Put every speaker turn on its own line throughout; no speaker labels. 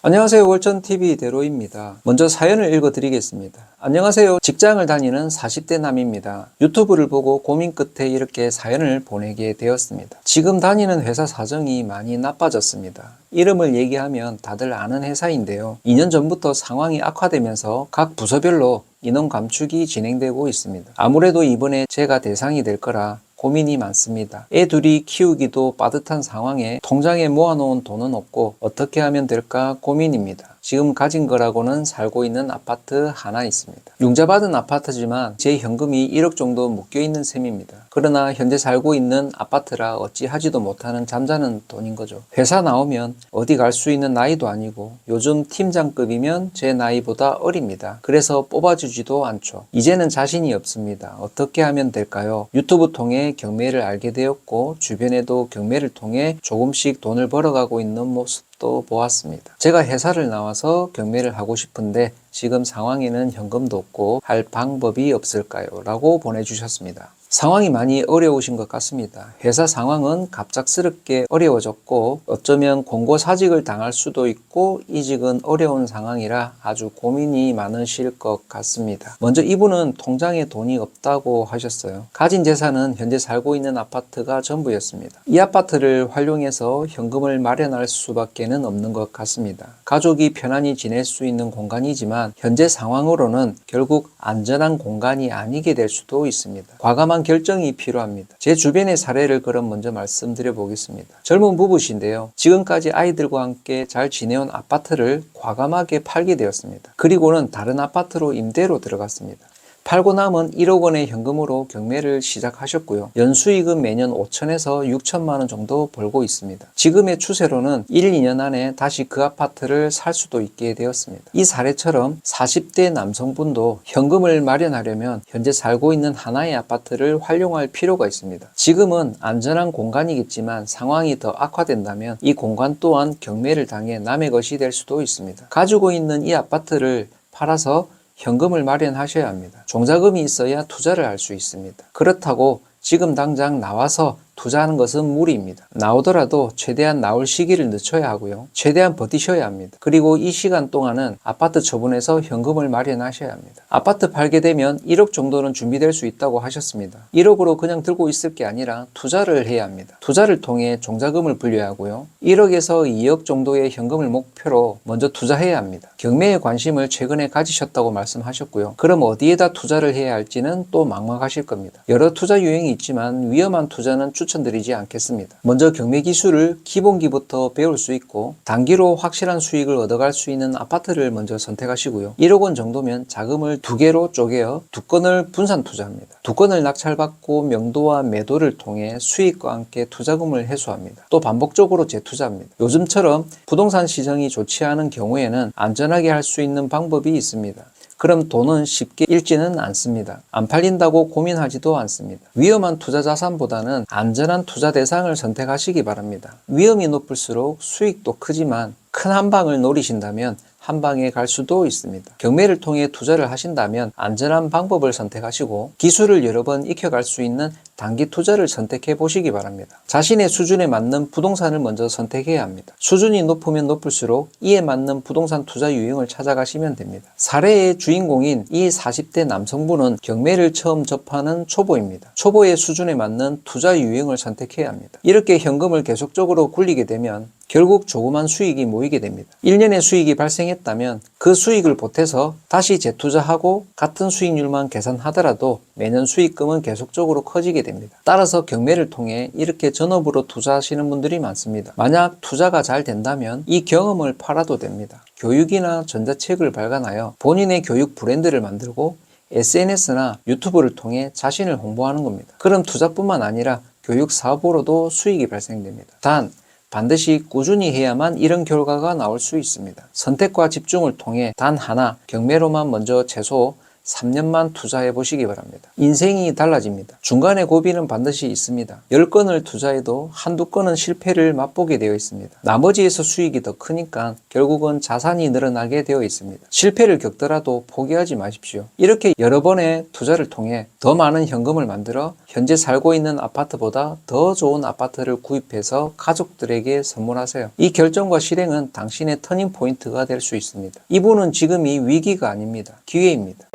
안녕하세요. 월천TV 대로입니다. 먼저 사연을 읽어드리겠습니다. 안녕하세요. 직장을 다니는 40대 남입니다. 유튜브를 보고 고민 끝에 이렇게 사연을 보내게 되었습니다. 지금 다니는 회사 사정이 많이 나빠졌습니다. 이름을 얘기하면 다들 아는 회사인데요. 2년 전부터 상황이 악화되면서 각 부서별로 인원 감축이 진행되고 있습니다. 아무래도 이번에 제가 대상이 될 거라 고민이 많습니다. 애 둘이 키우기도 빠듯한 상황에 통장에 모아놓은 돈은 없고 어떻게 하면 될까 고민입니다. 지금 가진 거라고는 살고 있는 아파트 하나 있습니다. 융자받은 아파트지만 제 현금이 1억 정도 묶여있는 셈입니다. 그러나 현재 살고 있는 아파트라 어찌 하지도 못하는 잠자는 돈인 거죠. 회사 나오면 어디 갈 수 있는 나이도 아니고 요즘 팀장급이면 제 나이보다 어립니다. 그래서 뽑아주지도 않죠. 이제는 자신이 없습니다. 어떻게 하면 될까요? 유튜브 통해 경매를 알게 되었고 주변에도 경매를 통해 조금씩 돈을 벌어가고 있는 모습도 보았습니다. 제가 회사를 나와서 경매를 하고 싶은데 지금 상황에는 현금도 없고 할 방법이 없을까요? 라고 보내주셨습니다. 상황이 많이 어려우신 것 같습니다. 회사 상황은 갑작스럽게 어려워졌고 어쩌면 공고사직을 당할 수도 있고 이직은 어려운 상황이라 아주 고민이 많으실 것 같습니다. 먼저 이분은 통장에 돈이 없다고 하셨어요. 가진 재산은 현재 살고 있는 아파트가 전부였습니다. 이 아파트를 활용해서 현금을 마련할 수밖에는 없는 것 같습니다. 가족이 편안히 지낼 수 있는 공간이지만 현재 상황으로는 결국 안전한 공간이 아니게 될 수도 있습니다. 과감한 결정이 필요합니다. 제 주변의 사례를 그럼 먼저 말씀드려 보겠습니다. 젊은 부부신데요. 지금까지 아이들과 함께 잘 지내온 아파트를 과감하게 팔게 되었습니다. 그리고는 다른 아파트로 임대로 들어갔습니다. 팔고 남은 1억 원의 현금으로 경매를 시작하셨고요. 연수익은 매년 5천에서 6천만 원 정도 벌고 있습니다. 지금의 추세로는 1, 2년 안에 다시 그 아파트를 살 수도 있게 되었습니다. 이 사례처럼 40대 남성분도 현금을 마련하려면 현재 살고 있는 하나의 아파트를 활용할 필요가 있습니다. 지금은 안전한 공간이겠지만 상황이 더 악화된다면 이 공간 또한 경매를 당해 남의 것이 될 수도 있습니다. 가지고 있는 이 아파트를 팔아서 현금을 마련하셔야 합니다. 종자금이 있어야 투자를 할 수 있습니다. 그렇다고 지금 당장 나와서 투자하는 것은 무리입니다. 나오더라도 최대한 나올 시기를 늦춰야 하고요. 최대한 버티셔야 합니다. 그리고 이 시간 동안은 아파트 처분해서 현금을 마련하셔야 합니다. 아파트 팔게 되면 1억 정도는 준비될 수 있다고 하셨습니다. 1억으로 그냥 들고 있을 게 아니라 투자를 해야 합니다. 투자를 통해 종자금을 불려야 하고요. 1억에서 2억 정도의 현금을 목표로 먼저 투자해야 합니다. 경매에 관심을 최근에 가지셨다고 말씀하셨고요. 그럼 어디에다 투자를 해야 할지는 또 막막하실 겁니다. 여러 투자 유형이 있지만 위험한 투자는 추천드리지 않겠습니다. 먼저 경매 기술을 기본기부터 배울 수 있고 단기로 확실한 수익을 얻어갈 수 있는 아파트를 먼저 선택하시고요. 1억 원 정도면 자금을 2개로 쪼개어 2건을 분산 투자합니다. 2건을 낙찰받고 명도와 매도를 통해 수익과 함께 투자금을 회수합니다. 또 반복적으로 재투자합니다. 요즘처럼 부동산 시장이 좋지 않은 경우에는 안전하게 할 수 있는 방법이 있습니다. 그럼 돈은 쉽게 잃지는 않습니다. 안 팔린다고 고민하지도 않습니다. 위험한 투자 자산보다는 안전한 투자 대상을 선택하시기 바랍니다. 위험이 높을수록 수익도 크지만 큰 한 방을 노리신다면 한 방에 갈 수도 있습니다. 경매를 통해 투자를 하신다면 안전한 방법을 선택하시고 기술을 여러 번 익혀갈 수 있는 단기 투자를 선택해 보시기 바랍니다. 자신의 수준에 맞는 부동산을 먼저 선택해야 합니다. 수준이 높으면 높을수록 이에 맞는 부동산 투자 유형을 찾아가시면 됩니다. 사례의 주인공인 이 40대 남성분은 경매를 처음 접하는 초보입니다. 초보의 수준에 맞는 투자 유형을 선택해야 합니다. 이렇게 현금을 계속적으로 굴리게 되면 결국 조그만 수익이 모이게 됩니다. 1년의 수익이 발생했다면 그 수익을 보태서 다시 재투자하고 같은 수익률만 계산하더라도 매년 수익금은 계속적으로 커지게 됩니다. 따라서 경매를 통해 이렇게 전업으로 투자하시는 분들이 많습니다. 만약 투자가 잘 된다면 이 경험을 팔아도 됩니다. 교육이나 전자책을 발간하여 본인의 교육 브랜드를 만들고 SNS나 유튜브를 통해 자신을 홍보하는 겁니다. 그럼 투자뿐만 아니라 교육 사업으로도 수익이 발생됩니다. 단 반드시 꾸준히 해야만 이런 결과가 나올 수 있습니다. 선택과 집중을 통해 단 하나 경매로만 먼저 최소 3년만 투자해 보시기 바랍니다. 인생이 달라집니다. 중간에 고비는 반드시 있습니다. 10건을 투자해도 한두 건은 실패를 맛보게 되어 있습니다. 나머지에서 수익이 더 크니까 결국은 자산이 늘어나게 되어 있습니다. 실패를 겪더라도 포기하지 마십시오. 이렇게 여러 번의 투자를 통해 더 많은 현금을 만들어 현재 살고 있는 아파트보다 더 좋은 아파트를 구입해서 가족들에게 선물하세요. 이 결정과 실행은 당신의 터닝 포인트가 될 수 있습니다. 이분은 지금이 위기가 아닙니다. 기회입니다.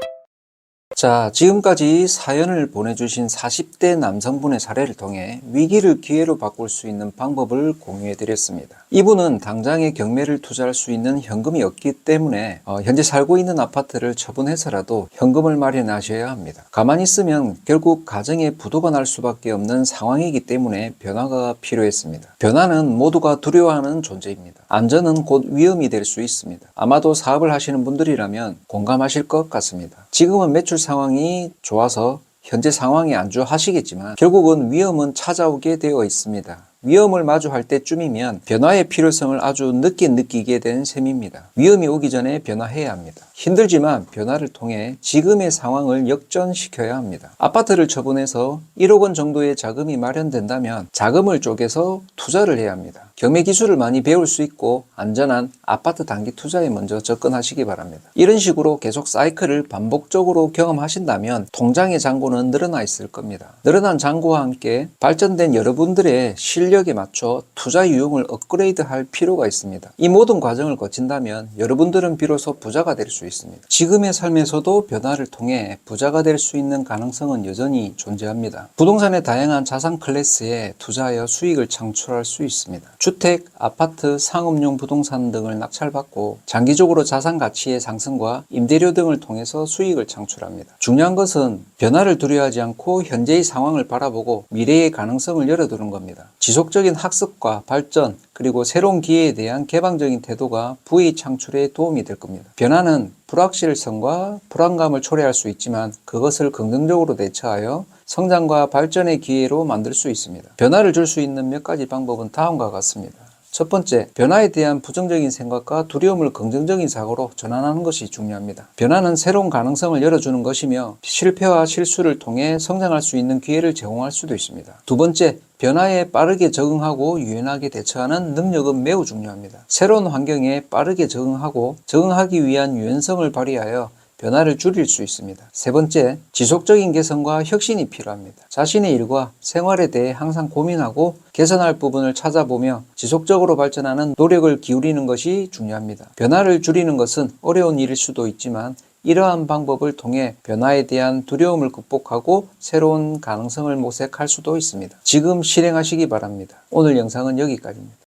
자, 지금까지 사연을 보내주신 40대 남성분의 사례를 통해 위기를 기회로 바꿀 수 있는 방법을 공유해 드렸습니다. 이분은 당장의 경매를 투자할 수 있는 현금이 없기 때문에 현재 살고 있는 아파트를 처분해서라도 현금을 마련하셔야 합니다. 가만히 있으면 결국 가정에 부도가 날 수밖에 없는 상황이기 때문에 변화가 필요했습니다. 변화는 모두가 두려워하는 존재입니다. 안전은 곧 위험이 될 수 있습니다. 아마도 사업을 하시는 분들이라면 공감하실 것 같습니다. 지금은 매출 상황이 좋아서 현재 상황에 안주하시겠지만 결국은 위험은 찾아오게 되어 있습니다. 위험을 마주할 때쯤이면 변화의 필요성을 아주 늦게 느끼게 된 셈입니다. 위험이 오기 전에 변화해야 합니다. 힘들지만 변화를 통해 지금의 상황을 역전시켜야 합니다. 아파트를 처분해서 1억 원 정도의 자금이 마련된다면 자금을 쪼개서 투자를 해야 합니다. 경매 기술을 많이 배울 수 있고 안전한 아파트 단기 투자에 먼저 접근하시기 바랍니다. 이런 식으로 계속 사이클을 반복적으로 경험하신다면 통장의 잔고는 늘어나 있을 겁니다. 늘어난 잔고와 함께 발전된 여러분들의 실력에 맞춰 투자 유형을 업그레이드할 필요가 있습니다. 이 모든 과정을 거친다면 여러분들은 비로소 부자가 될 수 있습니다. 지금의 삶에서도 변화를 통해 부자가 될 수 있는 가능성은 여전히 존재합니다. 부동산의 다양한 자산 클래스에 투자하여 수익을 창출할 수 있습니다. 주택, 아파트, 상업용 부동산 등을 낙찰받고 장기적으로 자산 가치의 상승과 임대료 등을 통해서 수익을 창출합니다. 중요한 것은 변화를 두려워하지 않고 현재의 상황을 바라보고 미래의 가능성을 열어두는 겁니다. 지속적인 학습과 발전, 그리고 새로운 기회에 대한 개방적인 태도가 부의 창출에 도움이 될 겁니다. 변화는 불확실성과 불안감을 초래할 수 있지만 그것을 긍정적으로 대처하여 성장과 발전의 기회로 만들 수 있습니다. 변화를 줄 수 있는 몇 가지 방법은 다음과 같습니다. 첫 번째, 변화에 대한 부정적인 생각과 두려움을 긍정적인 사고로 전환하는 것이 중요합니다. 변화는 새로운 가능성을 열어주는 것이며 실패와 실수를 통해 성장할 수 있는 기회를 제공할 수도 있습니다. 두 번째, 변화에 빠르게 적응하고 유연하게 대처하는 능력은 매우 중요합니다. 새로운 환경에 빠르게 적응하고 적응하기 위한 유연성을 발휘하여 변화를 줄일 수 있습니다. 세 번째, 지속적인 개선과 혁신이 필요합니다. 자신의 일과 생활에 대해 항상 고민하고 개선할 부분을 찾아보며 지속적으로 발전하는 노력을 기울이는 것이 중요합니다. 변화를 줄이는 것은 어려운 일일 수도 있지만 이러한 방법을 통해 변화에 대한 두려움을 극복하고 새로운 가능성을 모색할 수도 있습니다. 지금 실행하시기 바랍니다. 오늘 영상은 여기까지입니다.